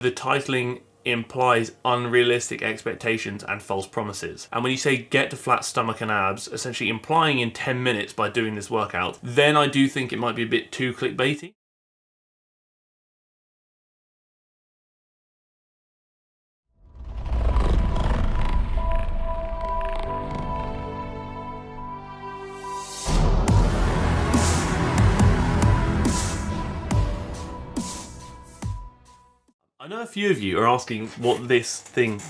The titling implies unrealistic expectations and false promises. And when you say get to flat stomach and abs, essentially implying in 10 minutes by doing this workout, then I do think it might be a bit too clickbaity. I know a few of you are asking what this thing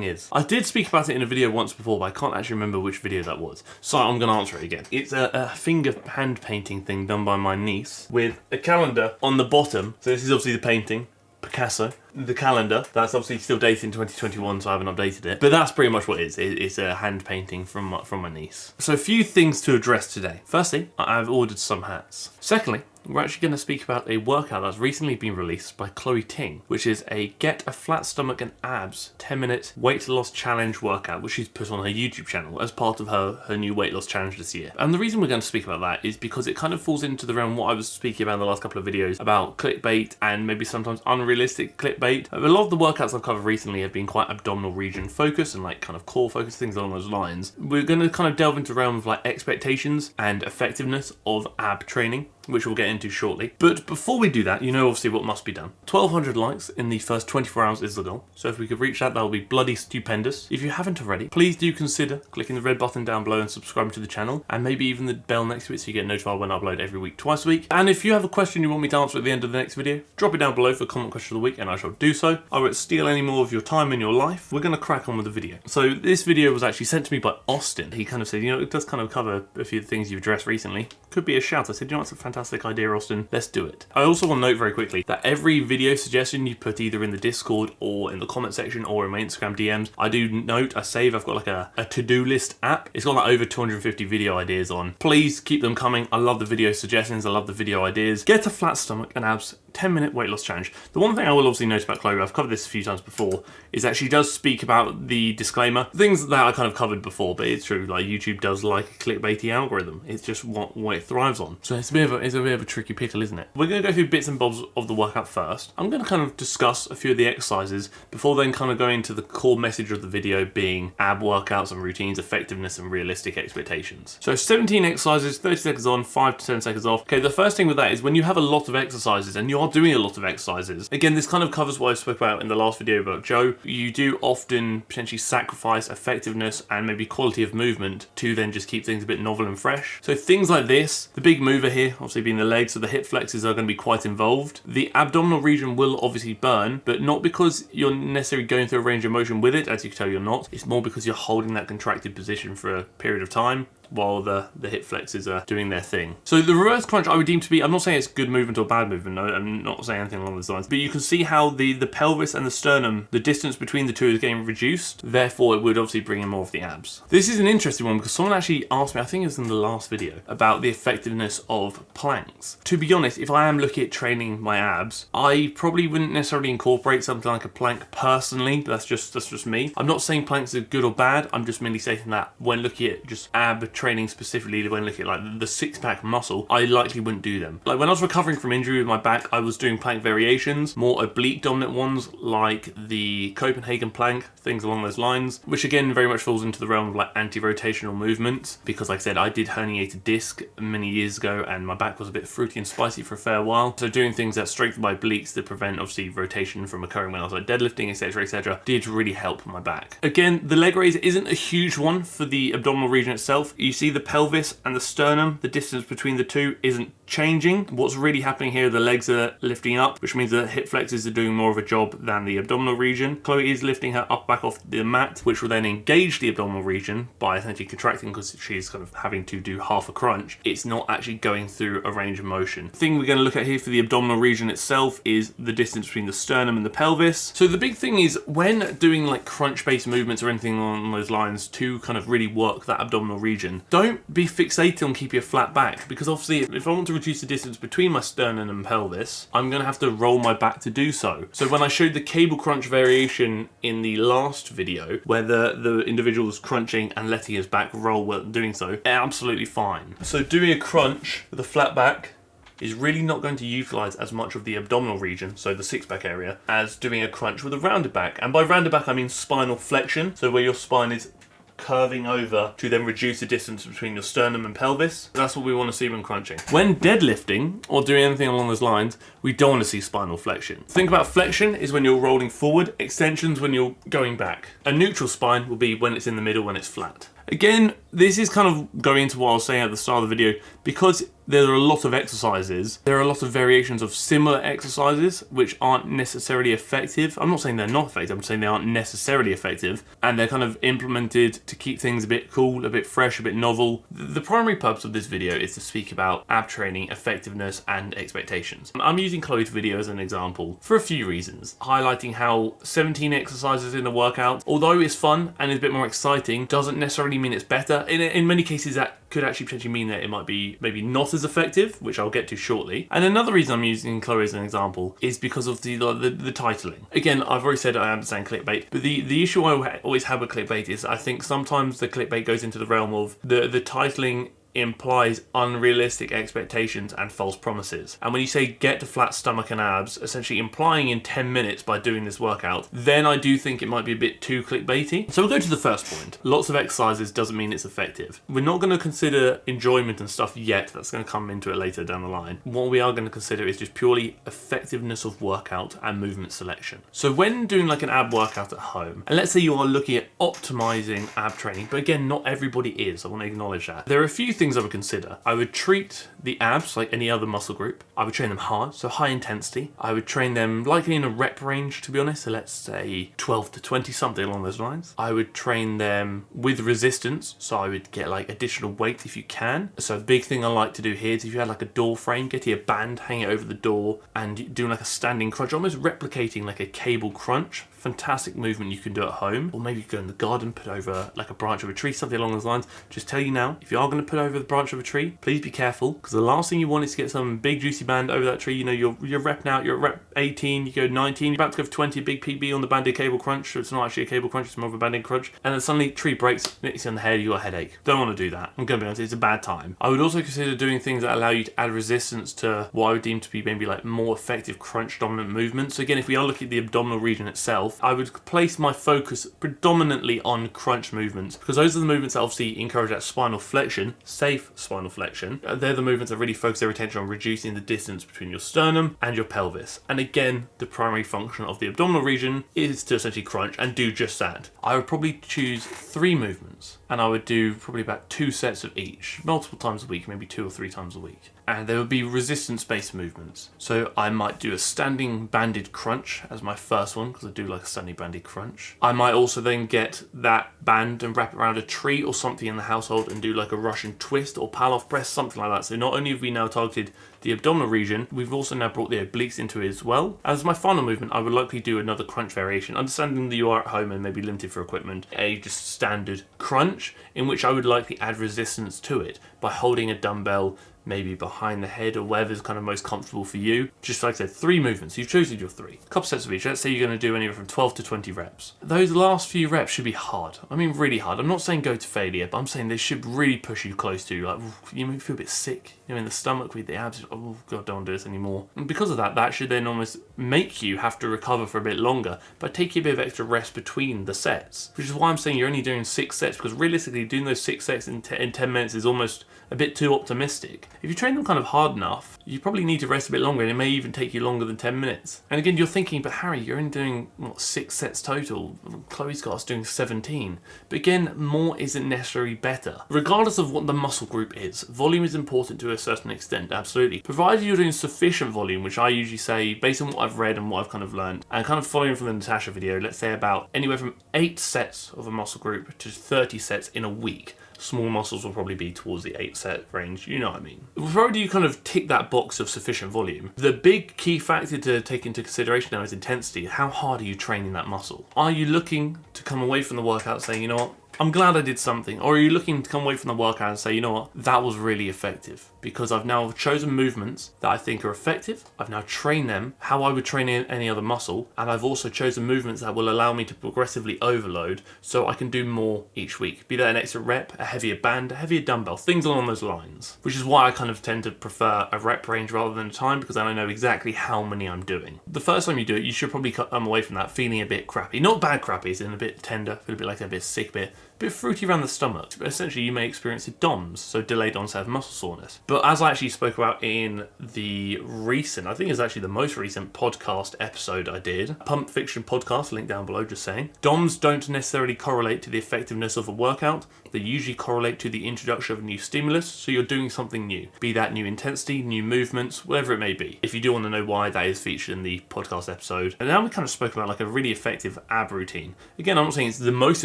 is. I did speak about it in a video once before, but I can't actually remember which video that was. So I'm going to answer it again. It's a finger hand painting thing done by my niece with a calendar on the bottom. So this is obviously the painting, Picasso. The calendar, that's obviously still dated in 2021, so I haven't updated it. But that's pretty much what it is. It's a hand painting from my niece. So a few things to address today. Firstly, I've ordered some hats. Secondly, we're actually going to speak about a workout that's recently been released by Ting, which is a get a flat stomach and abs 10-minute weight loss challenge workout, which she's put on her YouTube channel as part of her new weight loss challenge this year. And the reason we're going to speak about that is because it kind of falls into the realm what I was speaking about in the last couple of videos about clickbait and maybe sometimes unrealistic clickbait. A lot of the workouts I've covered recently have been quite abdominal region focused and like kind of core focused, things along those lines. We're going to kind of delve into the realm of like expectations and effectiveness of ab training, which we'll get into shortly. But before we do that, you know obviously what must be done. 1,200 likes in the first 24 hours is the goal. So if we could reach that, that would be bloody stupendous. If you haven't already, please do consider clicking the red button down below and subscribing to the channel, and maybe even the bell next to it so you get notified when I upload every week, twice a week. And if you have a question you want me to answer at the end of the next video, drop it down below for comment question of the week and I shall do so. I won't steal any more of your time in your life. We're going to crack on with the video. So this video was actually sent to me by Austin. He kind of said, you know, it does kind of cover a few things you've addressed recently. Could be a shout. I said, you know, it's a fantastic idea, Austin. Let's do it. I also want to note very quickly that every video suggestion you put either in the Discord or in the comment section or in my Instagram DMs, I do note, I save, I've got like a to-do list app. It's got like over 250 video ideas on. Please keep them coming. I love the video suggestions. I love the video ideas. Get a flat stomach and abs 10-minute weight loss challenge. The one thing I will obviously note about Chloe, I've covered this a few times before, is that she does speak about the disclaimer. Things that I kind of covered before, but it's true, like YouTube does like a clickbaity algorithm. It's just what it thrives on. So it's a bit of a tricky pickle, isn't it? We're going to go through bits and bobs of the workout first. I'm going to kind of discuss a few of the exercises before then kind of going into the core message of the video being ab workouts and routines, effectiveness and realistic expectations. So 17 exercises, 30 seconds on, 5 to 10 seconds off. Okay, the first thing with that is when you have a lot of exercises and you are doing a lot of exercises, again, this kind of covers what I spoke about in the last video about Joe. You do often potentially sacrifice effectiveness and maybe quality of movement to then just keep things a bit novel and fresh. So things like this, the big mover here, obviously being the legs, so the hip flexors are going to be quite involved. The abdominal region will obviously burn, but not because you're necessarily going through a range of motion with it, as you can tell you're not. It's more because you're holding that contracted position for a period of time while the hip flexors are doing their thing. So the reverse crunch I would deem to be, I'm not saying it's good movement or bad movement, no, I'm not saying anything along those lines, but you can see how the pelvis and the sternum, the distance between the two is getting reduced, therefore it would obviously bring in more of the abs. This is an interesting one because someone actually asked me, I think it was in the last video, about the effectiveness of planks. To be honest, if I am looking at training my abs, I probably wouldn't necessarily incorporate something like a plank personally, that's just me. I'm not saying planks are good or bad, I'm just merely stating that when looking at just ab training specifically, when looking at like the six-pack muscle, I likely wouldn't do them. Like when I was recovering from injury with my back, I was doing plank variations, more oblique dominant ones like the Copenhagen plank, things along those lines, which again very much falls into the realm of like anti-rotational movements because like I said, I did herniate a disc many years ago and my back was a bit fruity and spicy for a fair while. So doing things that strengthen my obliques to prevent obviously rotation from occurring when I was like deadlifting, etc., did really help my back. Again, the leg raise isn't a huge one for the abdominal region itself. You see the pelvis and the sternum, the distance between the two isn't changing. What's really happening here, the legs are lifting up, which means the hip flexors are doing more of a job than the abdominal region. Chloe is lifting her up back off the mat, which will then engage the abdominal region by essentially contracting because she's kind of having to do half a crunch. It's not actually going through a range of motion. The thing we're going to look at here for the abdominal region itself is the distance between the sternum and the pelvis. So the big thing is when doing like crunch-based movements or anything along those lines to kind of really work that abdominal region, don't be fixated on keeping a flat back because obviously if I want to reduce the distance between my sternum and pelvis, I'm going to have to roll my back to do so. So when I showed the cable crunch variation in the last video where the individual was crunching and letting his back roll while doing so, absolutely fine. So doing a crunch with a flat back is really not going to utilize as much of the abdominal region, so the six-pack area, as doing a crunch with a rounded back. And by rounded back, I mean spinal flexion, so where your spine is curving over to then reduce the distance between your sternum and pelvis. That's what we want to see when crunching. When deadlifting or doing anything along those lines, we don't want to see spinal flexion. Think about flexion is when you're rolling forward, extensions when you're going back. A neutral spine will be when it's in the middle, when it's flat. Again, this is kind of going into what I was saying at the start of the video, because there are a lot of exercises, there are a lot of variations of similar exercises which aren't necessarily effective. I'm not saying they're not effective, I'm saying they aren't necessarily effective, and they're kind of implemented to keep things a bit cool, a bit fresh, a bit novel. The primary purpose of this video is to speak about ab training, effectiveness, and expectations. I'm using Chloe's video as an example for a few reasons, highlighting how 17 exercises in a workout, although it's fun and is a bit more exciting, doesn't necessarily mean it's better. In many cases, that could actually potentially mean that it might be maybe not as effective, which I'll get to shortly. And another reason I'm using Chloe as an example is because of the titling. Again, I've already said I understand clickbait, but the issue I always have with clickbait is I think sometimes the clickbait goes into the realm of the titling implies unrealistic expectations and false promises. And when you say get to flat stomach and abs, essentially implying in 10 minutes by doing this workout, then I do think it might be a bit too clickbaity. So we'll go to the first point. Lots of exercises doesn't mean it's effective. We're not going to consider enjoyment and stuff yet. That's going to come into it later down the line. What we are going to consider is just purely effectiveness of workout and movement selection. So when doing like an ab workout at home, and let's say you are looking at optimizing ab training, but again, not everybody is. I want to acknowledge that. There are a few things I would consider. I would treat the abs like any other muscle group. I would train them hard, so high intensity. I would train them likely in a rep range, to be honest, so let's say 12 to 20, something along those lines. I would train them with resistance, so I would get like additional weight if you can. So a big thing I like to do here is if you had like a door frame, get your band, hang it over the door, and doing like a standing crunch, almost replicating like a cable crunch. Fantastic movement you can do at home, or maybe you go in the garden, put over like a branch of a tree, something along those lines. Just tell you now, if you are going to put over the branch of a tree, please be careful, because the last thing you want is to get some big juicy band over that tree. You know, you're repping out, you're at rep 18, you go 19, you're about to go for 20, a big PB on the banded cable crunch, so it's not actually a cable crunch, it's more of a banded crunch, and then suddenly tree breaks, hits you on the head, you got a headache. Don't want to do that. I'm going to be honest, it's a bad time. I would also consider doing things that allow you to add resistance to what I would deem to be maybe like more effective crunch dominant movements. So again, if we are looking at the abdominal region itself, I would place my focus predominantly on crunch movements, because those are the movements that obviously encourage that spinal flexion, safe spinal flexion. They're the movements that really focus their attention on reducing the distance between your sternum and your pelvis. And again, the primary function of the abdominal region is to essentially crunch and do just that. I would probably choose 3 movements, and I would do probably about 2 sets of each, multiple times a week, maybe 2 or 3 times a week. And there would be resistance-based movements. So I might do a standing banded crunch as my first one, because I do like a standing banded crunch. I might also then get that band and wrap it around a tree or something in the household and do like a Russian twist or pal-off press, something like that. So not only have we now targeted the abdominal region, we've also now brought the obliques into it as well. As my final movement, I would likely do another crunch variation, understanding that you are at home and maybe limited for equipment, a just standard crunch in which I would likely add resistance to it by holding a dumbbell maybe behind the head or wherever's kind of most comfortable for you. Just like I said, 3 movements. You've chosen your 3. A couple sets of each. Let's say you're going to do anywhere from 12 to 20 reps. Those last few reps should be hard. I mean, really hard. I'm not saying go to failure, but I'm saying they should really push you close to, like, you feel a bit sick, you know, in the stomach with the abs. Oh, God, don't want to do this anymore. And because of that, that should then almost make you have to recover for a bit longer, but take you a bit of extra rest between the sets, which is why I'm saying you're only doing 6 sets, because realistically, doing those 6 sets in 10 minutes is almost a bit too optimistic. If you train them kind of hard enough, you probably need to rest a bit longer, and it may even take you longer than 10 minutes. And again, you're thinking, but Harry, you're only doing, what, 6 sets total? Chloe's got us doing 17. But again, more isn't necessarily better. Regardless of what the muscle group is, volume is important to a certain extent, absolutely. Provided you're doing sufficient volume, which I usually say, based on what I've read and what I've kind of learned, and kind of following from the Natasha video, let's say about anywhere from 8 sets of a muscle group to 30 sets in a week. Small muscles will probably be towards the 8 set range, you know what I mean. Provided you kind of tick that box of sufficient volume, the big key factor to take into consideration now is intensity. How hard are you training that muscle? Are you looking to come away from the workout saying, you know what, I'm glad I did something. Or are you looking to come away from the workout and say, you know what, that was really effective because I've now chosen movements that I think are effective. I've now trained them how I would train any other muscle, and I've also chosen movements that will allow me to progressively overload so I can do more each week. Be that an extra rep, a heavier band, a heavier dumbbell, things along those lines. Which is why I kind of tend to prefer a rep range rather than a time, because then I know exactly how many I'm doing. The first time you do it, you should probably come away from that feeling a bit crappy. Not bad crappy, it's in a bit tender, feel a bit like a bit sick, a bit fruity around the stomach. But essentially you may experience DOMS, so delayed onset of muscle soreness. But as I actually spoke about in the recent, I think it's actually the most recent podcast episode I did, Pump Fiction podcast, link down below, just saying, DOMS don't necessarily correlate to the effectiveness of a workout. They usually correlate to the introduction of a new stimulus, so you're doing something new. Be that new intensity, new movements, whatever it may be. If you do want to know why, that is featured in the podcast episode. And now we kind of spoke about like a really effective ab routine. Again, I'm not saying it's the most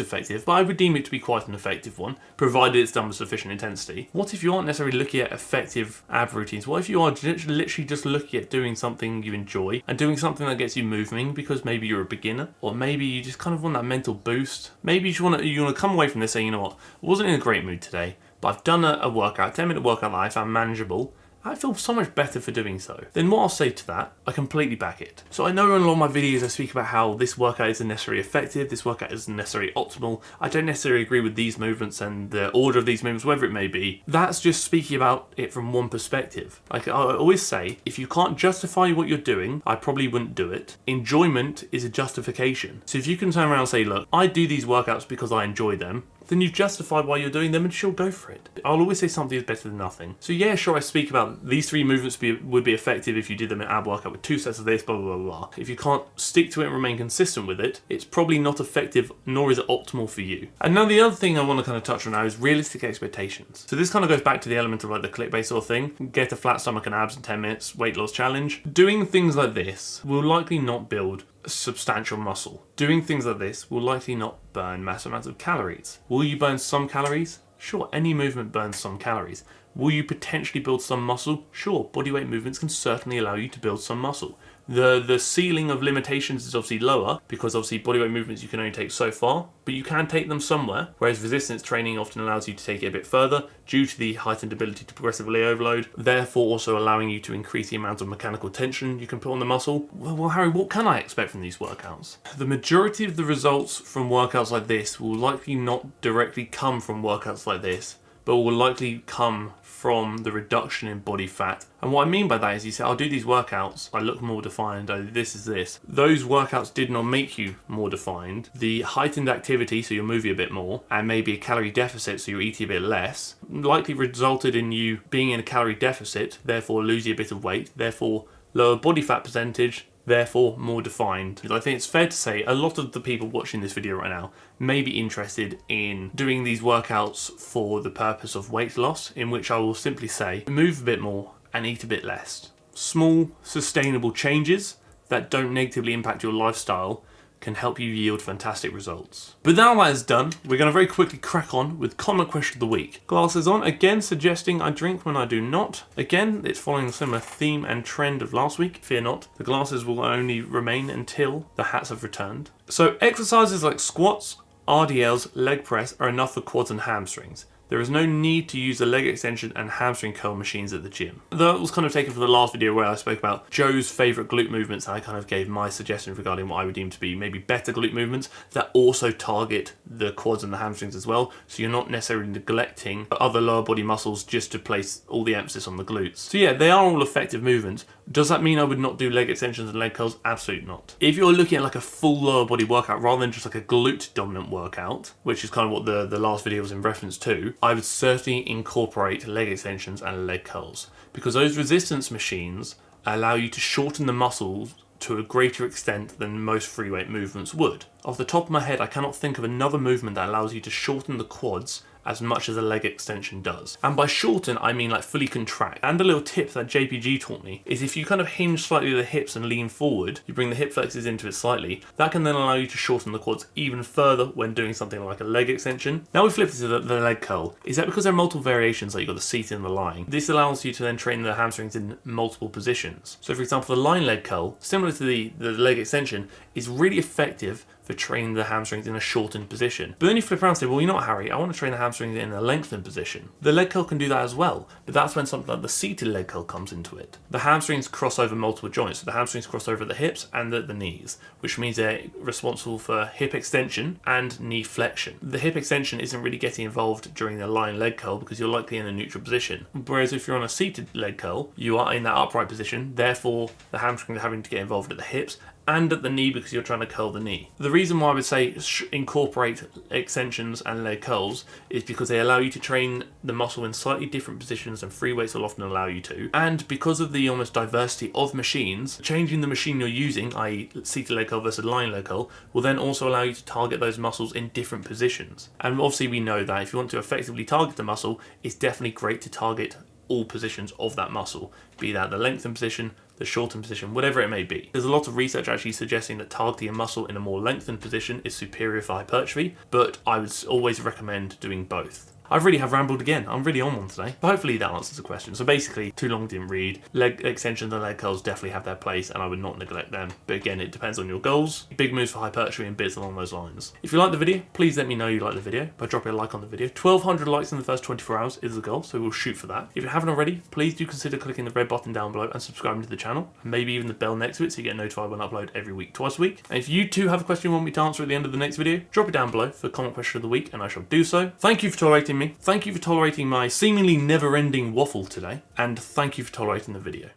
effective, but I would deem it to be quite an effective one, provided it's done with sufficient intensity. What if you aren't necessarily looking at effective ab routines? What if you are literally just looking at doing something you enjoy and doing something that gets you moving because maybe you're a beginner, or maybe you just kind of want that mental boost? Maybe you want to come away from this saying, you know what, I wasn't in a great mood today, but I've done a workout, 10-minute workout that I found manageable. I feel so much better for doing so. Then what I'll say to that, I completely back it. So I know in a lot of my videos I speak about how this workout isn't necessarily effective, this workout isn't necessarily optimal, I don't necessarily agree with these movements and the order of these movements, whatever it may be. That's just speaking about it from one perspective. Like I always say, if you can't justify what you're doing, I probably wouldn't do it. Enjoyment is a justification. So if you can turn around and say, look, I do these workouts because I enjoy them, then you've justified why you're doing them and sure, go for it. I'll always say something is better than nothing. So yeah, sure, I speak about these 3 movements would be effective if you did them in ab workout with 2 sets of this, blah, blah, blah, blah. If you can't stick to it and remain consistent with it, it's probably not effective, nor is it optimal for you. And now the other thing I want to kind of touch on now is realistic expectations. So this kind of goes back to the element of like the clickbait sort of thing. Get a flat stomach and abs in 10 minutes, weight loss challenge. Doing things like this will likely not build substantial muscle. Doing things like this will likely not burn massive amounts of calories. Will you burn some calories? Sure, any movement burns some calories. Will you potentially build some muscle? Sure, bodyweight movements can certainly allow you to build some muscle. The ceiling of limitations is obviously lower because obviously bodyweight movements you can only take so far, but you can take them somewhere, whereas resistance training often allows you to take it a bit further due to the heightened ability to progressively overload, therefore also allowing you to increase the amount of mechanical tension you can put on the muscle. Well, Harry, what can I expect from these workouts? The majority of the results from workouts like this will likely not directly come from workouts like this, but will likely come from the reduction in body fat. And what I mean by that is you say, I'll do these workouts, I look more defined, this is this. Those workouts did not make you more defined. The heightened activity, so you're moving a bit more, and maybe a calorie deficit, so you're eating a bit less, likely resulted in you being in a calorie deficit, therefore losing a bit of weight, therefore lower body fat percentage, therefore more defined. I think it's fair to say a lot of the people watching this video right now may be interested in doing these workouts for the purpose of weight loss, in which I will simply say move a bit more and eat a bit less. Small, sustainable changes that don't negatively impact your lifestyle can help you yield fantastic results. But now that is done, we're going to very quickly crack on with comment question of the week. Glasses on, again suggesting I drink when I do not. Again, it's following a similar theme and trend of last week. Fear not, the glasses will only remain until the hats have returned. So exercises like squats, RDLs, leg press are enough for quads and hamstrings. There is no need to use the leg extension and hamstring curl machines at the gym. That was kind of taken from the last video where I spoke about Joe's favourite glute movements, and I kind of gave my suggestions regarding what I would deem to be maybe better glute movements that also target the quads and the hamstrings as well, so you're not necessarily neglecting other lower body muscles just to place all the emphasis on the glutes. So yeah, they are all effective movements. Does that mean I would not do leg extensions and leg curls? Absolutely not. If you're looking at like a full lower body workout rather than just like a glute dominant workout, which is kind of what the last video was in reference to, I would certainly incorporate leg extensions and leg curls, because those resistance machines allow you to shorten the muscles to a greater extent than most free weight movements would. Off the top of my head, I cannot think of another movement that allows you to shorten the quads as much as a leg extension does. And by shorten, I mean like fully contract. And a little tip that JPG taught me is if you kind of hinge slightly the hips and lean forward, you bring the hip flexors into it slightly, that can then allow you to shorten the quads even further when doing something like a leg extension. Now we flip it to the leg curl. Is that because there are multiple variations, like you've got the seated and the lying? This allows you to then train the hamstrings in multiple positions. So for example, the lying leg curl, similar to the leg extension, is really effective for training the hamstrings in a shortened position. But then you flip around and say, well, you know what, Harry, I want to train the hamstrings in a lengthened position. The leg curl can do that as well, but that's when something like the seated leg curl comes into it. The hamstrings cross over multiple joints, so the hamstrings cross over at the hips and at the knees, which means they're responsible for hip extension and knee flexion. The hip extension isn't really getting involved during the lying leg curl because you're likely in a neutral position. Whereas if you're on a seated leg curl, you are in that upright position, therefore the hamstrings are having to get involved at the hips and at the knee because you're trying to curl the knee. The reason why I would say incorporate extensions and leg curls is because they allow you to train the muscle in slightly different positions than free weights will often allow you to. And because of the almost diversity of machines, changing the machine you're using, i.e. seated leg curl versus lying leg curl, will then also allow you to target those muscles in different positions. And obviously we know that if you want to effectively target the muscle, it's definitely great to target all positions of that muscle, be that the lengthened position, the shortened position, whatever it may be. There's a lot of research actually suggesting that targeting a muscle in a more lengthened position is superior for hypertrophy, but I would always recommend doing both. I really have rambled again. I'm really on one today. But hopefully that answers the question. So basically, too long didn't read. Leg extensions and leg curls definitely have their place and I would not neglect them. But again, it depends on your goals. Big moves for hypertrophy and bits along those lines. If you like the video, please let me know you like the video by dropping a like on the video. 1,200 likes in the first 24 hours is the goal, so we'll shoot for that. If you haven't already, please do consider clicking the red button down below and subscribing to the channel. And maybe even the bell next to it so you get notified when I upload every week, twice a week. And if you too have a question you want me to answer at the end of the next video, drop it down below for comment question of the week and I shall do so. Thank you for tolerating me. Thank you for tolerating my seemingly never-ending waffle today, and thank you for tolerating the video.